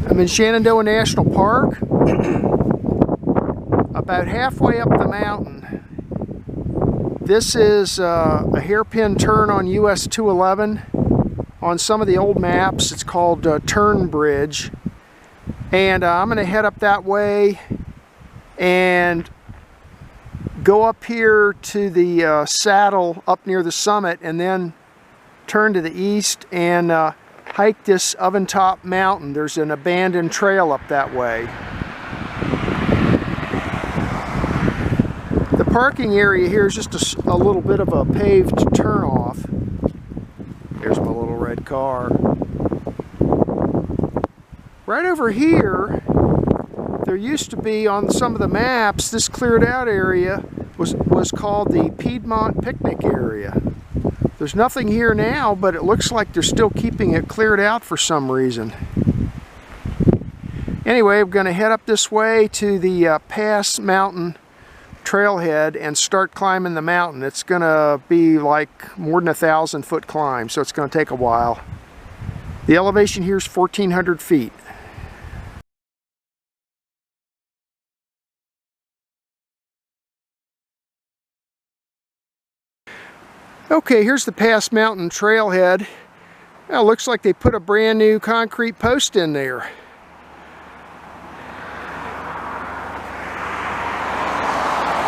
I'm in Shenandoah National Park, about halfway up the mountain. This is a hairpin turn on US 211. On some of the old maps, it's called Turn Bridge. And I'm going to head up that way and go up here to the saddle up near the summit, and then turn to the east and hike this Oventop mountain. There's an abandoned trail up that way. The parking area here is just a little bit of a paved turnoff. There's my little red car. Right over here, there used to be on some of the maps, this cleared out area was called the Piedmont picnic area. There's nothing here now, but it looks like they're still keeping it cleared out for some reason. Anyway, I'm going to head up this way to the Pass Mountain trailhead and start climbing the mountain. It's going to be like more than a 1,000-foot climb, so it's going to take a while. The elevation here is 1,400 feet. Okay, here's the Pass Mountain trailhead. Now, it looks like they put a brand new concrete post in there.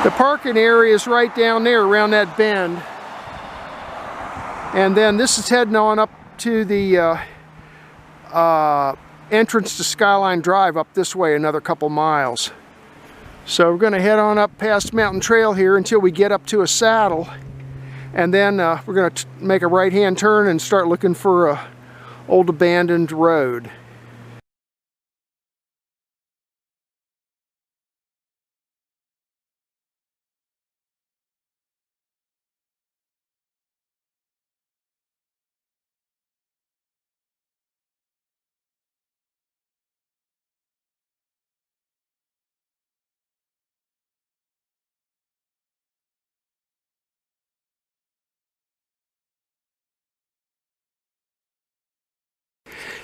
The parking area is right down there around that bend. And then this is heading on up to the entrance to Skyline Drive up this way another couple miles. So we're going to head on up past Mountain Trail here until we get up to a saddle. And then we're going to make a right-hand turn and start looking for a old abandoned road.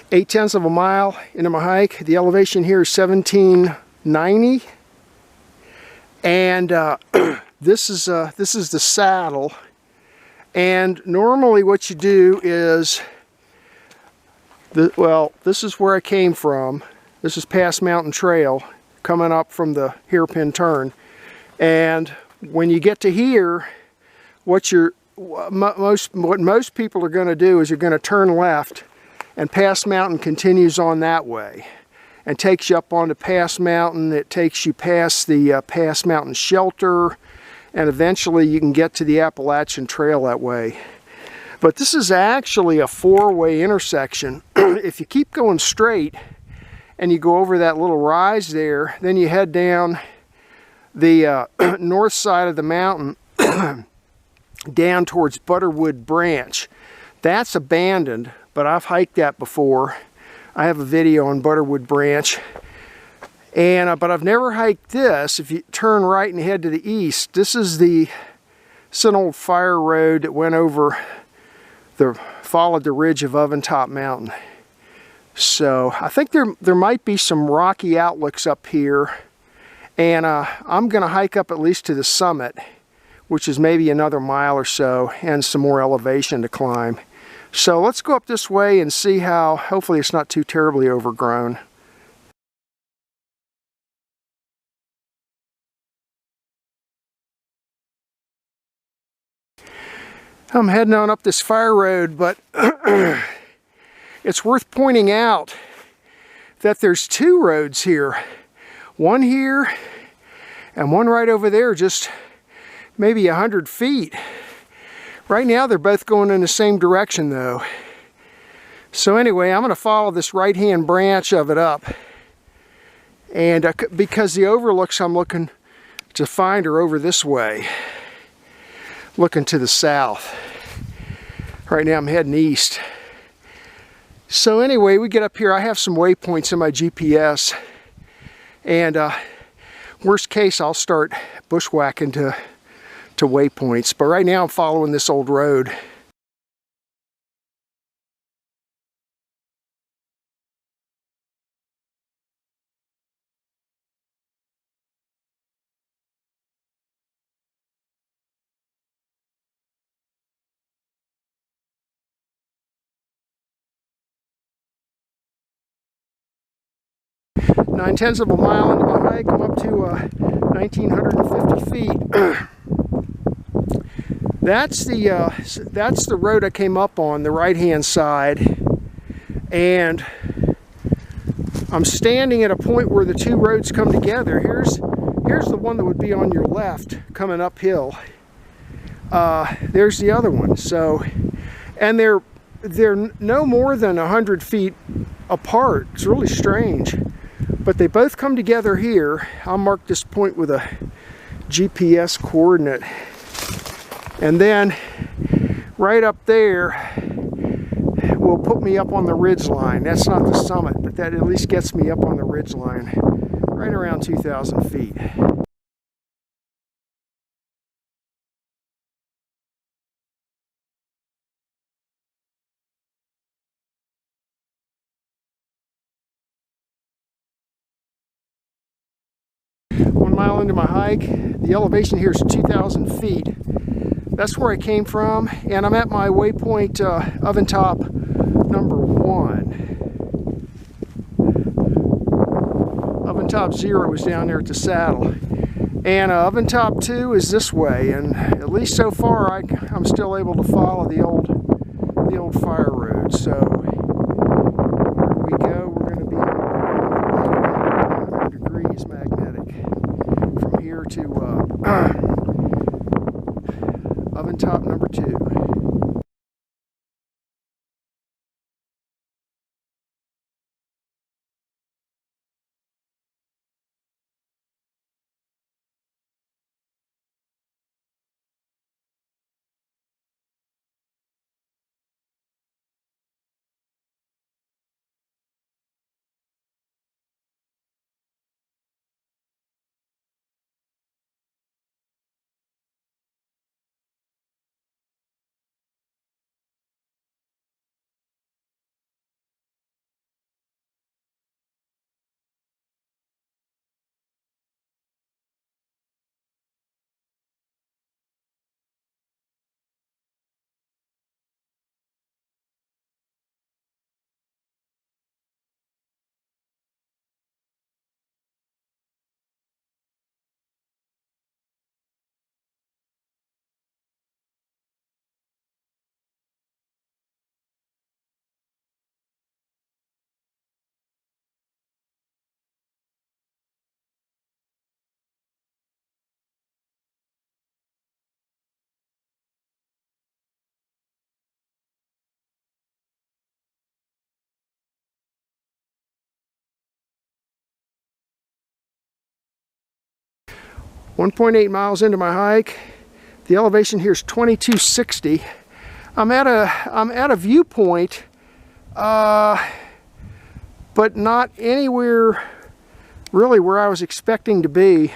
Eight-tenths of a mile into my hike. The elevation here is 1790, and this is the saddle. And normally, what you do is, this is where I came from. This is Pass Mountain Trail, coming up from the hairpin turn. And when you get to here, what most people are going to do is you're going to turn left. And Pass Mountain continues on that way and takes you up onto Pass Mountain. It takes you past the Pass Mountain Shelter, and eventually you can get to the Appalachian Trail that way. But this is actually a four-way intersection. If you keep going straight and you go over that little rise there, then you head down the north side of the mountain down towards Butterwood Branch. That's abandoned, but I've hiked that before. I have a video on Butterwood Branch. And but I've never hiked this. If you turn right and head to the east, this is an old fire road that went over followed the ridge of Oventop Mountain. So I think there might be some rocky outlooks up here. And I'm gonna hike up at least to the summit, which is maybe another mile or so, and some more elevation to climb. So let's go up this way and see how, hopefully it's not too terribly overgrown. I'm heading on up this fire road, but it's worth pointing out that there's two roads here. One here and one right over there, just maybe 100 feet. Right now they're both going in the same direction though. So anyway, I'm going to follow this right-hand branch of it up. And because the overlooks I'm looking to find are over this way, looking to the south. Right now I'm heading east. So anyway, we get up here. I have some waypoints in my GPS. And worst case, I'll start bushwhacking to waypoints, but right now I'm following this old road. 9/10 of a mile into my hike, I'm up to 1,950 feet. That's the road I came up on, the right-hand side, and I'm standing at a point where the two roads come together. Here's the one that would be on your left coming uphill. There's the other one. So, and they're no more than 100 feet apart. It's really strange, but they both come together here. I'll mark this point with a GPS coordinate, and then right up there will put me up on the ridge line. That's not the summit, but that at least gets me up on the ridge line, right around 2,000 feet. One mile into my hike, the elevation here is 2,000 feet. That's where I came from, and I'm at my waypoint, Oventop number 1. Oventop 0 is down there at the saddle, and Oventop 2 is this way. And at least so far, I'm still able to follow the old fire road. So here we go. We're going to be 100 degrees magnetic from here to Oventop number 2. .8 miles into my hike. The elevation here is 2260. I'm at a viewpoint, but not anywhere really where I was expecting to be.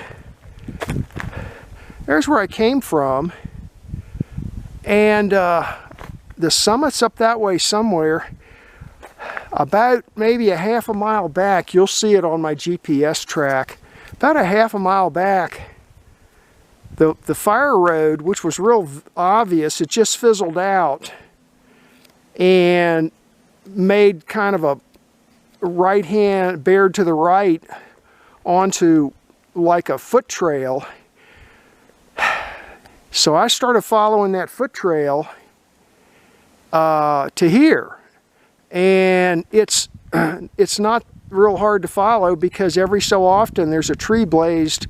There's where I came from, and the summit's up that way somewhere. About maybe a half a mile back, you'll see it on my GPS track. About a half a mile back, the fire road, which was real obvious, it just fizzled out and made kind of a right hand, bared to the right onto like a foot trail. So I started following that foot trail to here, and it's not real hard to follow because every so often there's a tree blazed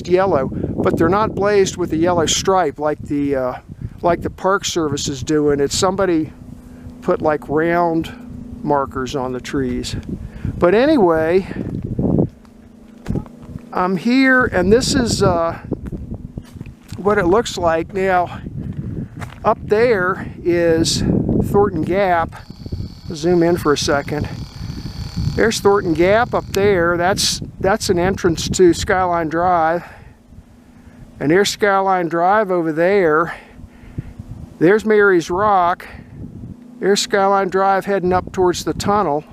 yellow, but they're not blazed with a yellow stripe like the Park Service is doing. It's somebody put like round markers on the trees. But anyway, I'm here, and this is what it looks like. Now, up there is Thornton Gap. I'll zoom in for a second. There's Thornton Gap up there. That's an entrance to Skyline Drive. And there's Skyline Drive over there. There's Mary's Rock. There's Skyline Drive heading up towards the tunnel.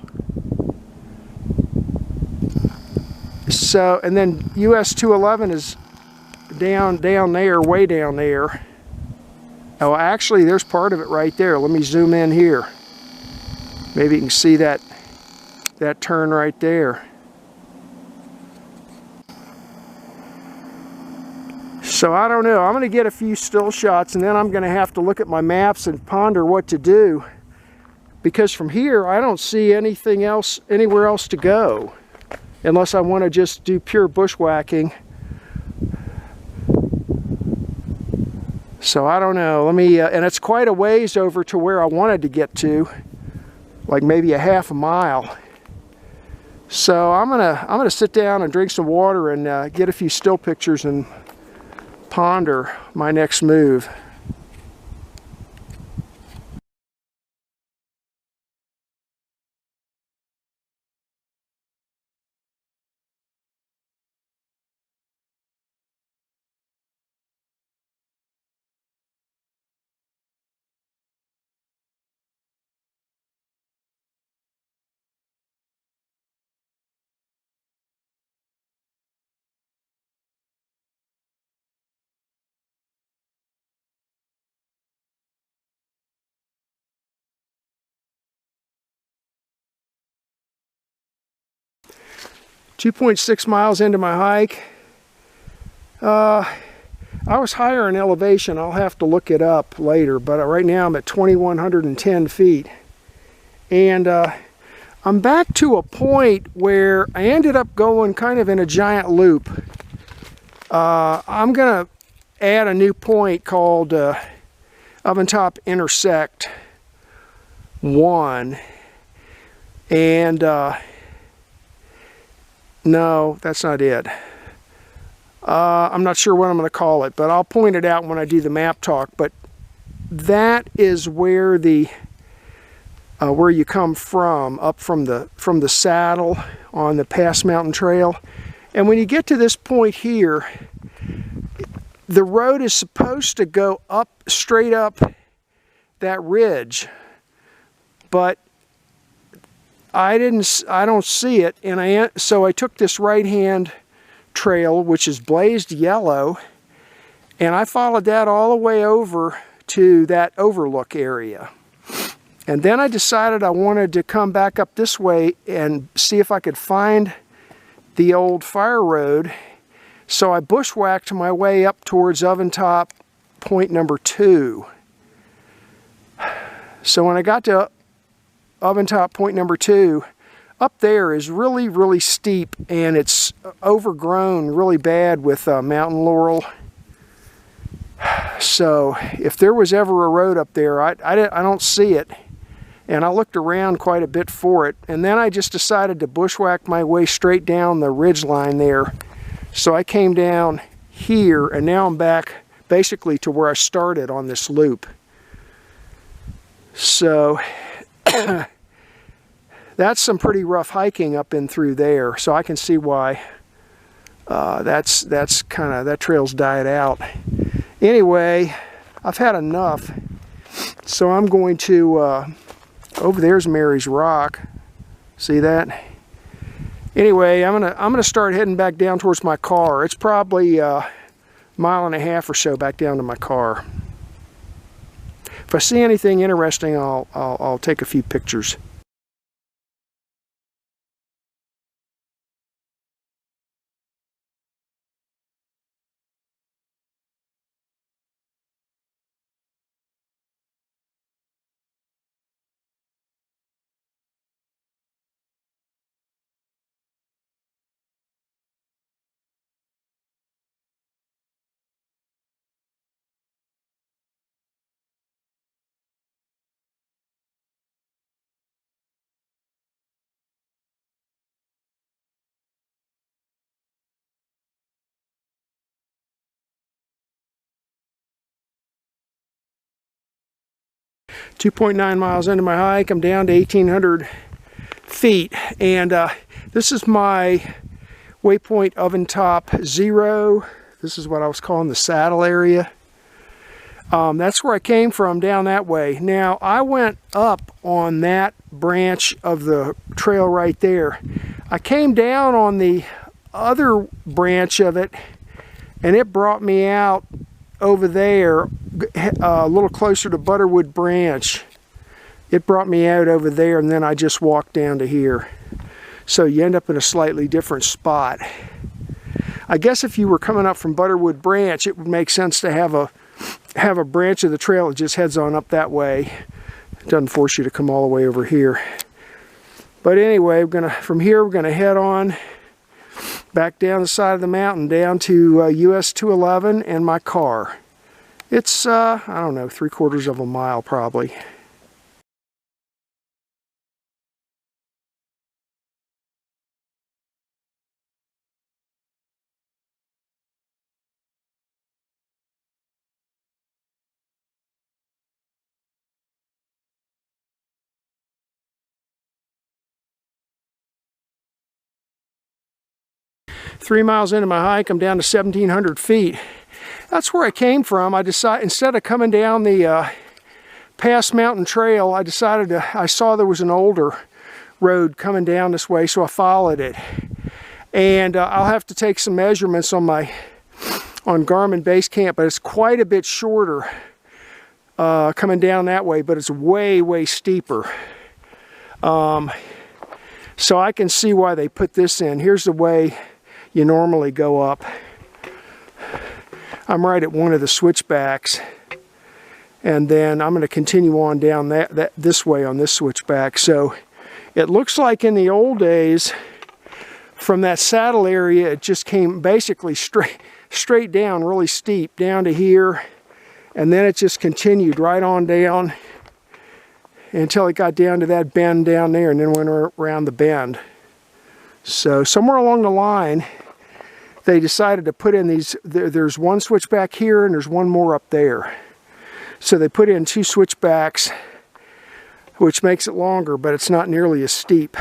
So, and then US 211 is down there, way down there. Oh, actually, there's part of it right there. Let me zoom in here. Maybe you can see that that turn right there. So I don't know. I'm going to get a few still shots, and then I'm going to have to look at my maps and ponder what to do, because from here I don't see anything else, anywhere else to go, unless I want to just do pure bushwhacking. So I don't know. Let me, and it's quite a ways over to where I wanted to get to, like maybe a half a mile. So I'm gonna sit down and drink some water and get a few still pictures and ponder my next move. .6 miles into my hike. I was higher in elevation. I'll have to look it up later, but right now I'm at 2,110 feet. And I'm back to a point where I ended up going kind of in a giant loop. I'm going to add a new point called Oventop Intersect 1. And no, that's not it. I'm not sure what I'm going to call it, but I'll point it out when I do the map talk. But that is where the where you come from, up from the saddle on the Pass Mountain Trail. And when you get to this point here, the road is supposed to go up, straight up that ridge, but I don't see it, and so I took this right-hand trail, which is blazed yellow, and I followed that all the way over to that overlook area. And then I decided I wanted to come back up this way and see if I could find the old fire road. So I bushwhacked my way up towards Oventop point number 2. So when I got to Oventop point number 2, up there is really, really steep, and it's overgrown really bad with mountain laurel. So if there was ever a road up there, I don't see it. And I looked around quite a bit for it, and then I just decided to bushwhack my way straight down the ridge line there. So I came down here, and now I'm back basically to where I started on this loop. So that's some pretty rough hiking up and through there, so I can see why that trail's died out. Anyway, I've had enough, so I'm going to over there's Mary's Rock. See that? Anyway, I'm gonna start heading back down towards my car. It's probably a mile and a half or so back down to my car. If I see anything interesting, I'll take a few pictures. .9 miles into my hike, I'm down to 1,800 feet, and this is my Waypoint Oventop 0. This is what I was calling the saddle area. That's where I came from, down that way. Now, I went up on that branch of the trail right there. I came down on the other branch of it, and it brought me out over there, a little closer to Butterwood Branch. It brought me out over there, and then I just walked down to here. So you end up in a slightly different spot. I guess if you were coming up from Butterwood Branch, it would make sense to have a branch of the trail that just heads on up that way. It doesn't force you to come all the way over here. But anyway, from here we're gonna head on back down the side of the mountain down to US 211 and my car. It's I don't know, 3/4 of a mile probably. Three miles into my hike, I'm down to 1,700 feet. That's where I came from. I decided, instead of coming down the Pass Mountain Trail, I saw there was an older road coming down this way, so I followed it. And I'll have to take some measurements on Garmin Basecamp, but it's quite a bit shorter coming down that way, but it's way, way steeper. So I can see why they put this in. Here's the way you normally go up. I'm right at one of the switchbacks, and then I'm going to continue on down this way on this switchback. So it looks like in the old days, from that saddle area, it just came basically straight down, really steep, down to here, and then it just continued right on down until it got down to that bend down there, and then went around the bend. So somewhere along the line, they decided to put in these, there's one switchback here and there's one more up there. So they put in two switchbacks, which makes it longer, but it's not nearly as steep.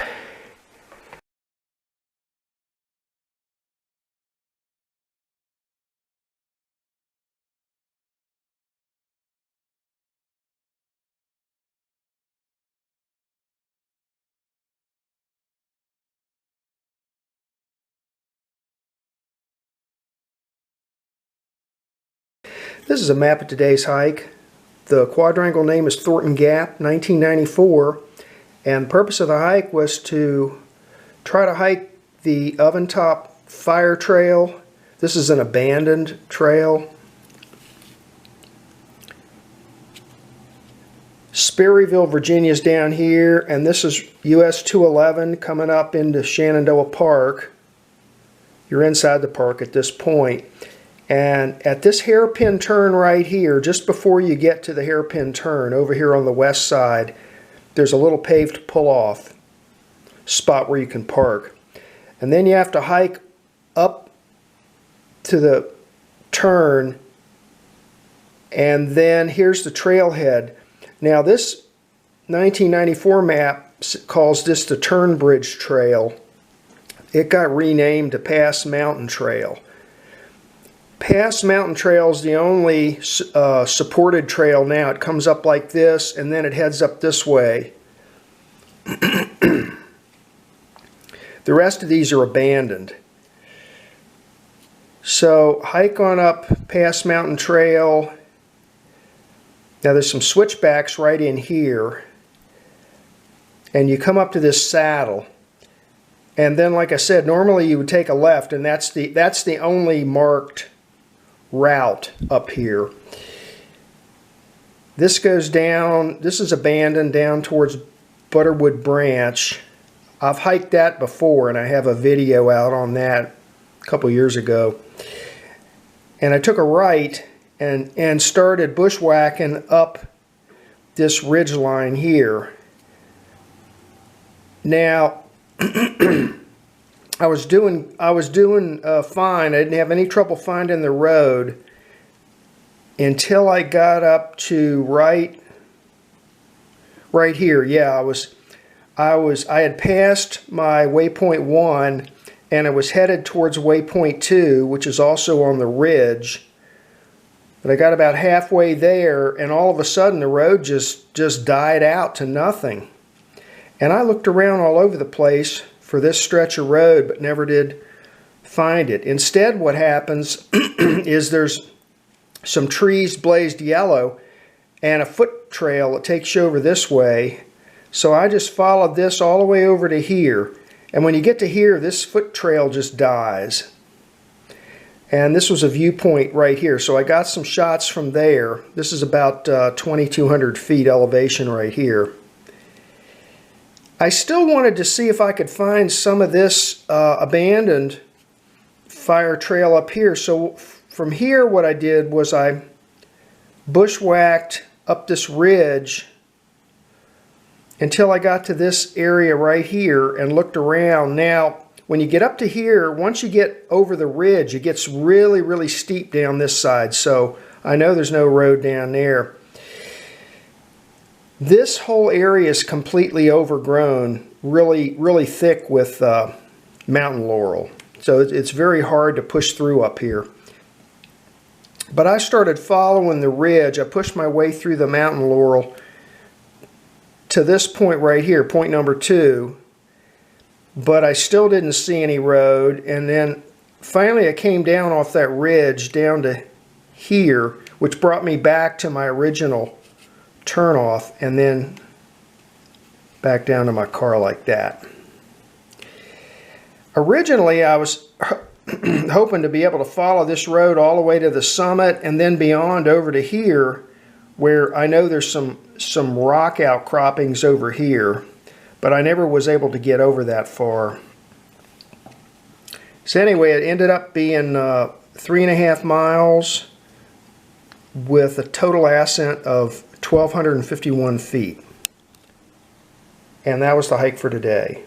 This is a map of today's hike. The quadrangle name is Thornton Gap, 1994, and the purpose of the hike was to try to hike the Oventop Fire Trail. This is an abandoned trail. Sperryville, Virginia's down here, and this is US 211 coming up into Shenandoah Park. You're inside the park at this point. And at this hairpin turn right here, just before you get to the hairpin turn, over here on the west side, there's a little paved pull-off spot where you can park. And then you have to hike up to the turn, and then here's the trailhead. Now this 1994 map calls this the Turnbridge Trail. It got renamed to Pass Mountain Trail. Pass Mountain Trail is the only supported trail now. It comes up like this, and then it heads up this way. The rest of these are abandoned. So hike on up Pass Mountain Trail. Now there's some switchbacks right in here. And you come up to this saddle. And then, like I said, normally you would take a left, and that's the only marked route up here. This goes down, this is abandoned down towards Butterwood Branch. I've hiked that before, and I have a video out on that a couple years ago. And I took a right and started bushwhacking up this ridge line here. Now I was doing fine. I didn't have any trouble finding the road until I got up to right here. Yeah, I had passed my Waypoint 1, and I was headed towards Waypoint 2, which is also on the ridge. But I got about halfway there, and all of a sudden the road just died out to nothing. And I looked around all over the place for this stretch of road, but never did find it. Instead, what happens is there's some trees blazed yellow and a foot trail that takes you over this way. So I just followed this all the way over to here. And when you get to here, this foot trail just dies. And this was a viewpoint right here, so I got some shots from there. This is about 2,200 feet elevation right here. I still wanted to see if I could find some of this abandoned fire trail up here. So from here, what I did was I bushwhacked up this ridge until I got to this area right here and looked around. Now, when you get up to here, once you get over the ridge, it gets really, really steep down this side. So I know there's no road down there. This whole area is completely overgrown, really, really thick with mountain laurel. So it's very hard to push through up here. But I started following the ridge. I pushed my way through the mountain laurel to this point right here, point number 2. But I still didn't see any road, and then finally I came down off that ridge down to here, which brought me back to my original turnoff, and then back down to my car like that. Originally I was hoping to be able to follow this road all the way to the summit and then beyond over to here, where I know there's some rock outcroppings over here. But I never was able to get over that far. So anyway, it ended up being 3.5 miles with a total ascent of 1,251 feet. And that was the hike for today.